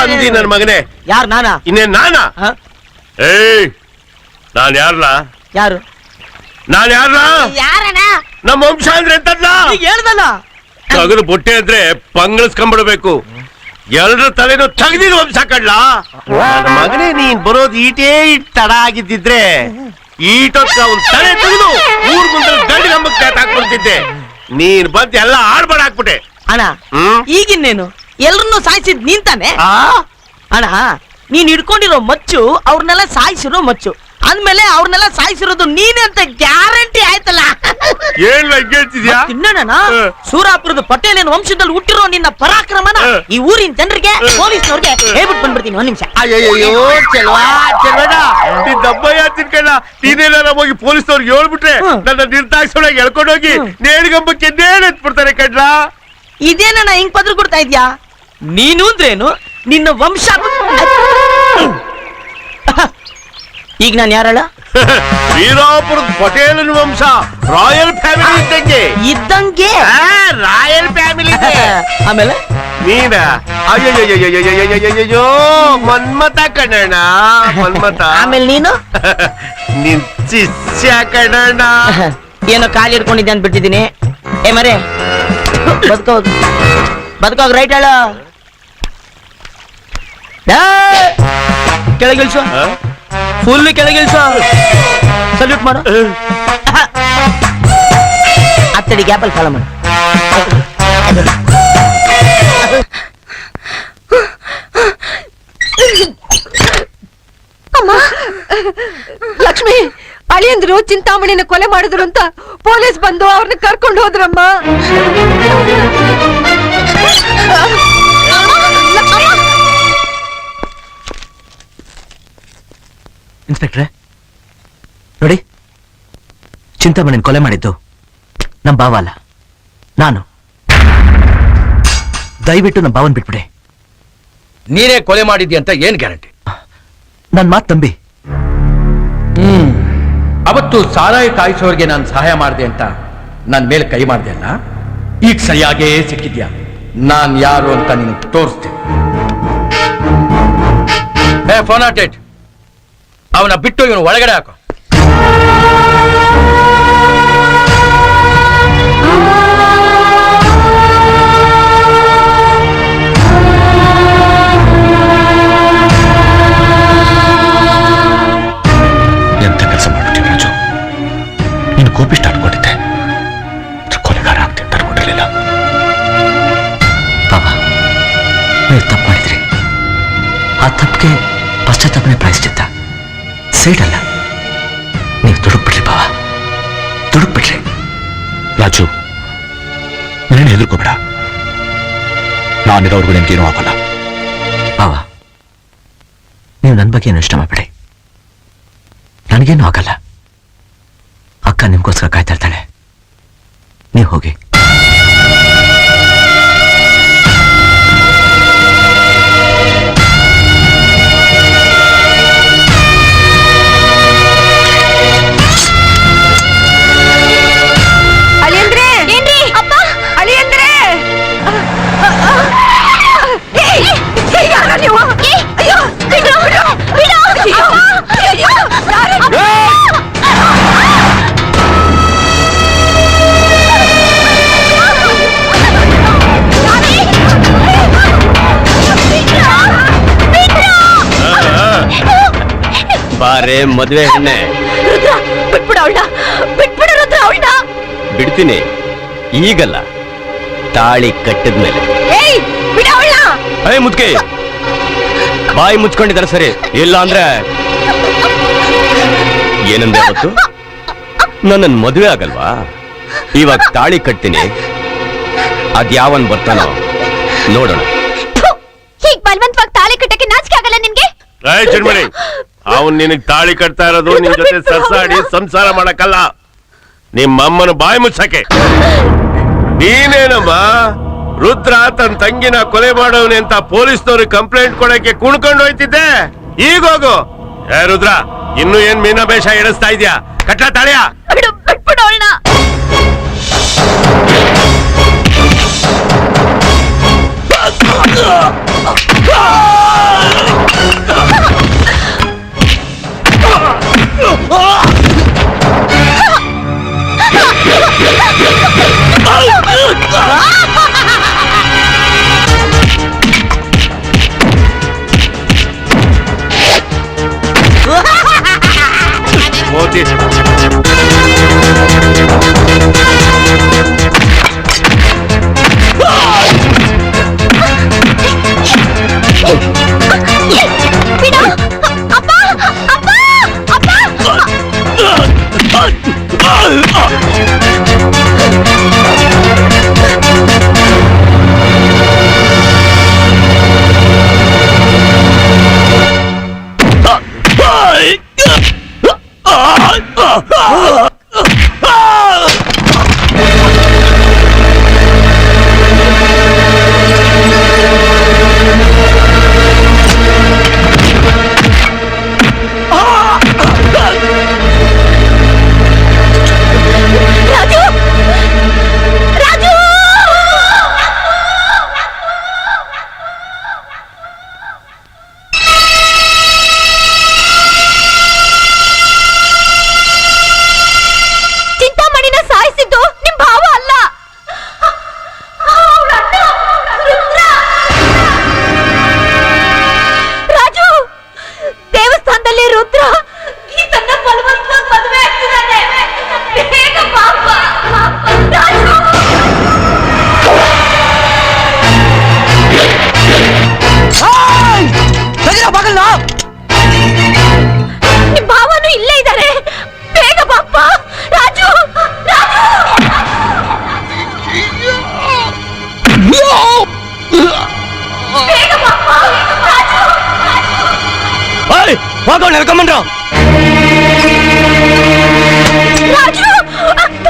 ಅಂದಿ ನನ್ ಮಗನೇ. ಯಾರು ನಾನಾ? ಇನ್ನೇನ್ ನಾನಾ? ಏಯ್ ನಾನ್ ಯಾರಲ್ಲ? ಯಾರು ನಾನ್ ಯಾರಲ್ಲ? ಯಾರಣ್ಣ? ನಮ್ಮ ವಂಶ ಅಂದ್ರೆ ಎಂತದ್ಲ ಹೇಳ್ದಲ್ಲ. ತಗದು ಬೊಟ್ಟೆ ಅಂದ್ರೆ ಪಂಗಳಿಸ್ಕೊಂಡ್ಬಿಡ್ಬೇಕು. ಎಲ್ರ ತಲೆನೂ ತೆಗ್ದಿದ್ ವಂಶ ಕಡ್ಲ. ನನ್ನ ಮಗನೇ ನೀನ್ ಬರೋದು ಈಟೇ ತಡ ಆಗಿದ್ದಿದ್ರೆ ಈಟೊತ್ತ ಅವ್ನ್ ತಲೆ ತೆಗೆದು ಊರ್ ಮುಂದೆ ಗಂಡಿ ಗಂಬಕ್ಕೆ ಹಾಕ್ಬಿಡ್ತಿದ್ದೆ. ನೀನ್ ಬಂದ್ ಎಲ್ಲ ಆಡ್ಬಾಡ್ ಹಾಕ್ಬಿಟ್ಟೆ. ಅಣ್ಣ ಈಗಿನ್ನೇನು ಎಲ್ರನ್ನೂ ಸಾಯಿಸಿದ್ ನೀನ್ ತಾನೆ? ಅಣ್ಣ ನೀನ್ ಹಿಡ್ಕೊಂಡಿರೋ ಮಚ್ಚು ಅವ್ರನ್ನೆಲ್ಲ ಸಾಯಿಸಿರೋ ಮಚ್ಚು ಅಂದ್ಮೇಲೆ ಅವ್ರನ್ನೆಲ್ಲ ಸಾಯಿಸಿರೋದು ನೀನೆ ಅಂತ ಗ್ಯಾರಂಟಿ ಆಯ್ತಲ್ಲ. ಏನ್ ಹೇಳ್ತಿದ್ಯಾ? ಇನ್ನಣ್ಣ ಸೂರಾಪುರದ ಪಟೇಲಿನ ವಂಶದಲ್ಲಿ ಹುಟ್ಟಿರೋ ನಿನ್ನ ಪರಾಕ್ರಮನ ಈ ಊರಿನ ಜನರಿಗೆ ಪೊಲೀಸ್ನವ್ರಿಗೆ ಹೇಳ್ಬಿಟ್ಟು ಬಂದ್ಬಿಡ್ತೀನಿ. ಒಂದ್ ನಿಮಿಷ. ಅಯ್ಯೋ ಚೆಲ್ವಾ ಚೆಲ್ವಡ ನೀನ್ ದಬ್ಬಯ್ಯ ತಿನ್ಕಲ್ಲ. ನೀನೇನಾರ ಹೋಗಿ ಪೊಲೀಸ್ನವ್ರಿಗೆ ಹೇಳ್ಬಿಟ್ರೆ ನನ್ನ ನಿರ್ದಾಕ್ಷಿಣೆಗೆ ಎಳ್ಕೊಂಡೋಗಿ ನೇಣಿಗಂಬಕ್ಕೆ ನೇಣ್ ಎತ್ಬಿಡ್ತಾರೆ ಕಡ್ಲ. ಇದೇನಣ್ಣ ಹಿಂಗ್ ಪದ್ರ ಕೊಡ್ತಾ ಇದ್ಯಾ? ನೀನು ಅಂದ್ರೇನು? ನಿನ್ನ ವಂಶ ಈಗ ನಾನು ಯಾರಲ್ಲ? ವೀರಾಪುರದ ಪಟೇಲನ ವಂಶ, ರಾಯಲ್ ಫ್ಯಾಮಿಲಿ ಇದ್ದಂಗೆ ರಾಯಲ್ ಫ್ಯಾಮಿಲಿ. ಆಮೇಲೆ ನೀನ ಅಯ್ಯೋ ಮನ್ಮತ ಕಣಣ್ಣ, ಮನ್ಮತ. ಆಮೇಲೆ ನೀನು ನಿನ್ ಶಿಷ್ಯ ಕಣಣ್ಣ. ಏನೋ ಕಾಲು ಹಿಡ್ಕೊಂಡಿದ್ದೆ ಅಂದ್ಬಿಟ್ಟಿದ್ದೀನಿ. ಏ ಮರೆ ಬದುಕೋದು ಬದುಕೋಗ ರೈಟ್ ಹೇಳ. ಕೆಳಗಿಳಿಸು, ಫುಲ್ ಕೆಳಗಿಳಿಸು. ಸಲ್ಯೂಟ್ ಮಾಡು. ಅತ್ತಡಿ ಗ್ಯಾಪಲ್ ಫಾಲೋ ಮಾಡು. ಅಮ್ಮ ಲಕ್ಷ್ಮಿ, ಅಳಿಯಂದ್ರು ಚಿಂತಾಮಣಿನ ಕೊಲೆ ಮಾಡಿದ್ರು ಅಂತ ಪೊಲೀಸ್ ಬಂದು ಅವ್ರನ್ನ ಕರ್ಕೊಂಡು ಹೋದ್ರಮ್ಮ. ಇನ್ಸ್ಪೆಕ್ಟ್ರೆ ನೋಡಿ, ಚಿಂತಾಮಣಿನ ಕೊಲೆ ಮಾಡಿದ್ದು ನಮ್ಮ ಭಾವ ಅಲ್ಲ, ನಾನು. ದಯವಿಟ್ಟು ನಮ್ಮ ಭಾವನ್ ಬಿಟ್ಬಿಡಿ. ನೀನೇ ಕೊಲೆ ಮಾಡಿದ್ಯ ಅಂತ ಏನ್ ಗ್ಯಾರಂಟಿ? ನನ್ನ ಮಾತು ನಂಬಿ. ಅವತ್ತು ಸಾರಾಯಿ ಕಾಯಿಸೋರ್ಗೆ ನಾನು ಸಹಾಯ ಮಾಡಿದೆ ಅಂತ ನನ್ನ ಮೇಲೆ ಕೈ ಮಾಡಿದೆ ಅಲ್ಲ, ಈಗ ಸರಿಯಾಗೇ ಸಿಕ್ಕಿದ್ಯಾ. ನಾನ್ ಯಾರು ಅಂತ ನಿನಗೆ ತೋರಿಸ್ತೀನಿ. ಫೋನ್ ಅಟೇಟ್, ಅವನ ಬಿಟ್ಟು ಇವನು ಒಳಗಡೆ ಹಾಕೋ. ಎಂತ ಕೆಲಸ ಮಾಡ್ಬಿಟ್ಟಿವಿ ರಾಜು. ನೀನು ಕೋಪಿಷ್ಟ ಅನ್ಕೊಂಡಿದ್ದೆ, ಕೊಲೆಗಾರ ಆಗ್ತೀನಿ ಅನ್ಕೊಂಡಿರ್ಲಿಲ್ಲ. ಬಾಬಾ, ನೀವು ತಪ್ಪು ಮಾಡಿದ್ರಿ. ಆ ತಪ್ಪಿಗೆ ಪಶ್ಚಾತ್ತಾಪನೆ ಪ್ರಾಯಶ್ಚಿತ್ತ, ಸೇಡಲ್ಲ. ನೀವು ದುಡುಕ್ಬಿಟ್ರಿ ಬಾವ, ದುಡುಕ್ಬಿಟ್ರಿ. ರಾಜು, ನೀನು ಹೆದರ್ಕೋಬೇಡ. ನಾನಿರೋರ್ಗು ನಿನ್ಗೇನೂ ಆಗೋಲ್ಲ. ಬಾವ, ನೀವು ನನ್ನ ಬಗ್ಗೆ ಏನು ಇಷ್ಟ ಮಾಡಬೇಡಿ. ನನಗೇನು ಆಗಲ್ಲ. ಅಕ್ಕ ನಿಮ್ಗೋಸ್ಕರ ಕಾಯ್ತಾ ಇರ್ತಾಳೆ. ನೀವು ಹೋಗಿ. ಅಳಿಯಂದ್ರೆ ಏನ್ರಿ? ಅಪ್ಪ ಅಳಿಯಂದ್ರೆ ನೀವು. ಅಯ್ಯೋ ಬಿಡು ಬಿಡು ಬಿಡು. ಅಯ್ಯೋ ಬಾರೆ ಮದ್ವೆ ಹೆಣ್ಣೆ. ರುದ್ರ ಬಿಟ್ಬಿಡ ಅವಳ, ಬಿಟ್ಬಿಡ ರುದ್ರ ಅವಳ. ಬಿಡ್ತೀನಿ, ಈಗಲ್ಲ, ತಾಳಿ ಕಟ್ಟಿದ್ಮೇಲೆ. ಏಯ್ ಬಿಡ ಅವಳ. ಅಯ್ಯ ಮುದ್ಕೆ, ಬಾಯಿ ಮುಚ್ಕೊಂಡಿದ್ದಾರೆ ಸರಿ, ಇಲ್ಲ ಅಂದ್ರೆ ಏನಂದ್ರೆ ಗೊತ್ತು, ನನ್ನ ಮದುವೆ ಆಗಲ್ವಾ? ಇವಾಗ ತಾಳಿ ಕಟ್ತೀನಿ, ಅದ್ಯಾವನ್ ಬರ್ತಾನೋ ನೋಡೋಣ. ಹೀಗ್ ಬಲವಂತವಾಗಿ ತಾಳಿ ಕಟ್ಟಕ್ಕೆ ನಾಚಿಕೆ ಆಗಲ್ಲ ನಿನ್ಗೆ? ಚಣ್ಮಣಿ, ಅವನ್ ನಿನಗ್ ತಾಳಿ ಕಟ್ತಾ ಇರೋದು ನಿನ್ ಜೊತೆ ಸರ್ಸಾಡಿ ಸಂಸಾರ ಮಾಡಕ್ಕಲ್ಲ, ನಿಮ್ಮಮ್ಮನ ಬಾಯಿ ಮುಚ್ಚಕ್ಕೆ. ನೀನೇನಮ್ಮ ರುದ್ರ ತನ್ನ ತಂಗಿನ ಕೊಲೆ ಮಾಡೋನೆ ಅಂತ ಪೊಲೀಸ್ನವ್ರಿಗೆ ಕಂಪ್ಲೇಂಟ್ ಕೊಡಕ್ಕೆ ಕುಣ್ಕೊಂಡು ಹೋಯ್ತಿದ್ದೆ. ಈಗ ಹೋಗು. ಏ ರುದ್ರ, ಇನ್ನು ಏನ್ ಮೀನಾಬೇಷ ಎಣಿಸ್ತಾ ಇದ್ಯಾ? ಕಟ್ಲ ತಾಳಿಯ. ಬಿಟ್ಬಿಡು ಅವಳನ್ನ. ಹೋಗೋಣ ಹೇಳ್ಕೊಂಬಂದ್ರು. ರಾಜು ರಾಜು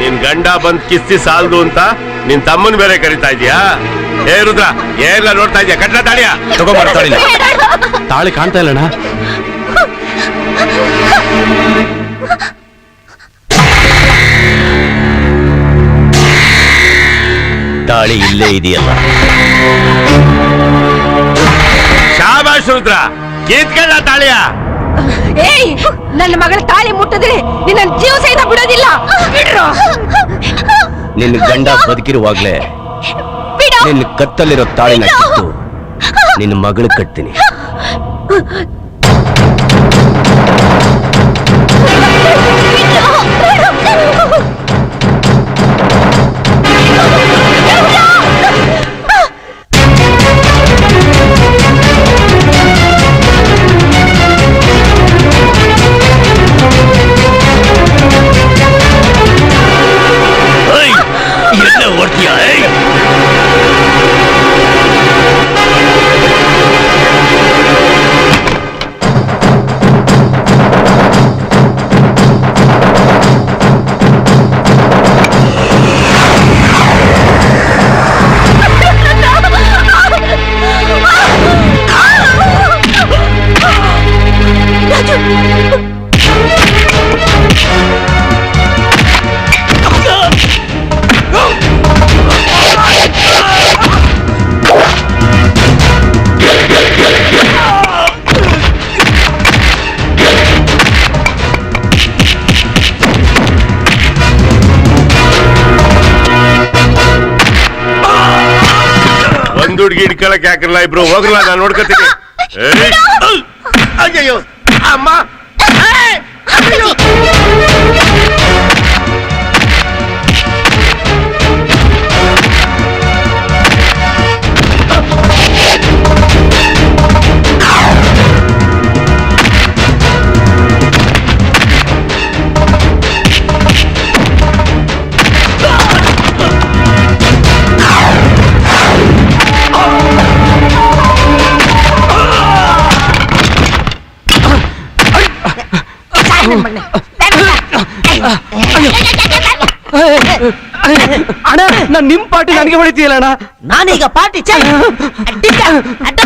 ನಿನ್ ಗಂಡ ಬಂದ್ ಕಿಸ್ತಿ ಸಾಲ್ದು ಅಂತ ನಿನ್ ತಮ್ಮನ್ ಬೇರೆ ಕರಿತಾ ಇದೀಯಾ? ಏ ರುದ್ರ, ಎಲ್ಲ ನೋಡ್ತಾ ಇದೀಯ? ಕಟ್ಲ ತಾಳಿಯ ತಗೊಂಬರ್ತಾಳಿಲ್ಲ. ತಾಳಿ ಕಾಣ್ತಾ ಇಲ್ಲಣ್ಣ. ತಾಳಿ ಇಲ್ಲೇ ಇದೆಯಲ್ಲ. ಶಾಬಾಷ್ ರುದ್ರ, ಕಿತ್ಕಳ್ಳ ತಾಳಿಯ. ಏಯ್, ನನ್ನ ಮಗಳ ತಾಳಿ ಮುಟ್ಟಿದ್ರೆ ನಿನ್ನ ಜೀವ ಸಹಿತ ಬಿಡೋದಿಲ್ಲ. ಬಿಡ್ರು. ನಿನ್ನ ಗಂಡ ಬದುಕಿರುವಾಗ್ಲೇ ಬಿಡು. ನಿನ್ನ ಕತ್ತಲ್ಲಿರೋ ತಾಳಿನ ಕಿತ್ತು ನಿನ್ನ ಮಗಳು ಕಟ್ತೀನಿ. ಎಲ್ಲ ಓಡ್ತೀಯ? ಒಂದ್ ಹುಡ್ಗಿ ಹಿಡ್ಕೊಳಕ್ ಯಾಕಿರಲ್ಲ, ಇಬ್ರು ಹೋಗ್ರಲ್ಲ, ನಾನು ನೋಡ್ಕೊತೀನಿ. ಅಯ್ಯೋ ಅಮ್ಮ, ಅಣ್ಣ, ನಾನ್ ನಿಮ್ ಪಾರ್ಟಿ ನನಗೆ ಹೊಡಿತೀಯಲ್ಲ ಅಣ್ಣ. ನಾನೀಗ ಪಾರ್ಟಿ ಚೈ ಅಡ್ಡಿಲ್ಲ, ಅಡ್ಡ.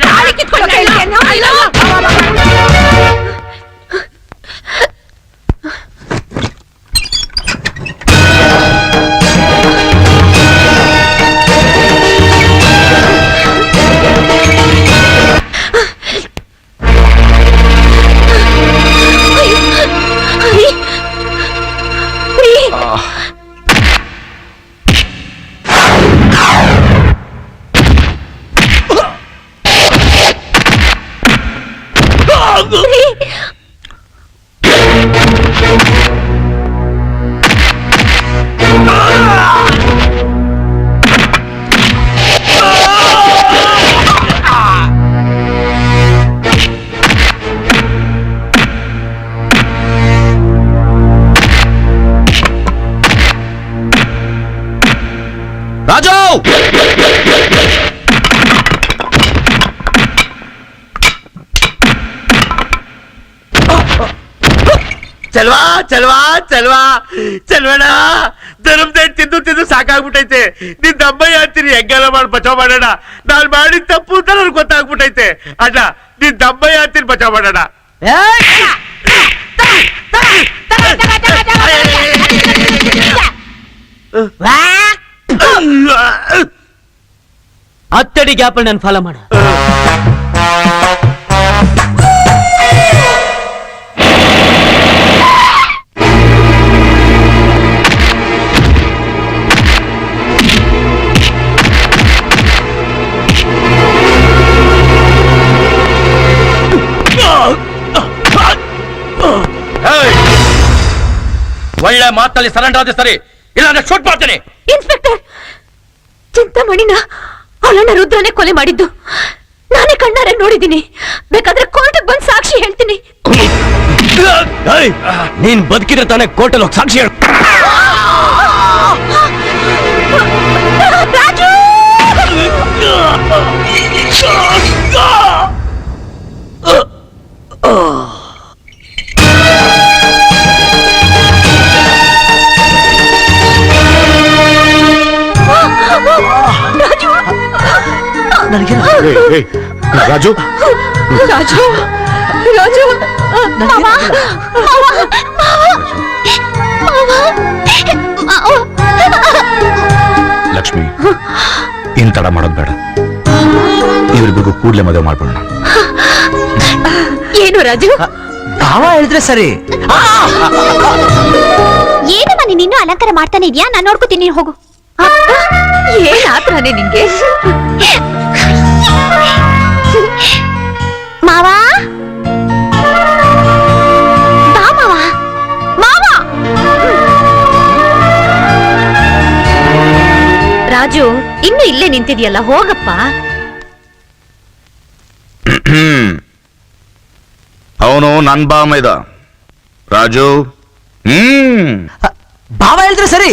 ತಾಳಿ ಕಿತ್ಕೊಳ್ಳೋ ಕೇಳ್ತೀಯೇನೋ? ಚಲ್ವಾ ಚಲ್ವಾ ಚಲ್ವಾ ಚಲ್ವಣ ಧರ್ಮದ ತಿಂದು ತಿಂದು ಸಾಕಾಗ್ಬಿಟ್ಟೈತೆ ನಿನ್ ದಮ್ಮಯ್ಯ ಅಂತೀನಿ ಹೆಂಗೆಲ್ಲ ಮಾಡಿ ಬಚಾವ್ ಮಾಡೋಣ ನಾನ್ ಮಾಡಿದ ತಪ್ಪು ಅಂತ ನನ್ಗೆ ಗೊತ್ತಾಗ್ಬಿಟ್ಟೈತೆ ಅಣ್ಣ ನಿನ್ ದಮ್ಮಯ್ಯ ಅಂತೀನಿ ಬಚಾವ್ ಮಾಡೋಣ ಹತ್ತಡಿ ಗ್ಯಾಪ್ ನಾನು ಫಾಲೋ ಮಾಡ. ಒಳ್ಳೆ ಮಾತಲ್ಲಿ ಸರೆಂಡರ್ ಆದ್ರೆ ಸರಿ, ಇಲ್ಲ ಶೂಟ್ ಮಾಡ್ತೇನೆ. ಇನ್ಸ್ಪೆಕ್ಟರ್, ಚಿಂತಾಮಣಿನ ಅವಳನ್ನ ರುದ್ರನೇ ಕೊಲೆ ಮಾಡಿದ್ದು ನಾನೇ ಕಣ್ಣಾರೆ ನೋಡಿದ್ದೀನಿ. ಬೇಕಾದ್ರೆ ಕೋರ್ಟ್ಗೆ ಬಂದು ಸಾಕ್ಷಿ ಹೇಳ್ತೀನಿ. ನೀನ್ ಬದುಕಿದ್ರೆ ತಾನೇ ಕೋರ್ಟಲ್ಲಿ ಹೋಗಿ ಸಾಕ್ಷಿ ಹೇಳು. ರಾಜು! ರಾಜು ರಾಜು ರಾಜು ಲಕ್ಷ್ಮಿ, ಇನ್ ತಡ ಮಾಡೋದ್ ಬೇಡ. ಇವ್ರಿಬ್ರಿಗೂ ಕೂಡ್ಲೆ ಮದುವೆ ಮಾಡ್ಬಿಡೋಣ. ಏನು ರಾಜು? ಭಾವ ಹೇಳಿದ್ರೆ ಸರಿ. ಏನಮ್ಮ ನೀನ್ ಇನ್ನೂ ಅಲಂಕಾರ ಮಾಡ್ತಾನೆ ಇದೆಯಾ? ನಾನು ನೋಡ್ಕೋತೀನಿ, ಹೋಗು. ಏನ್ ಆತ್ರನೇ ನಿಂಗೆ? ಮಾವಾ ಬಾ ಮಾವ, ಮಾವ. ರಾಜು, ಇನ್ನು ಇಲ್ಲೇ ನಿಂತಿದ್ಯಲ್ಲ, ಹೋಗಪ್ಪ. ಅವನು ನನ್ ಬಾಮೈದ ರಾಜು. ಭಾವ ಹೇಳಿದ್ರೆ ಸರಿ.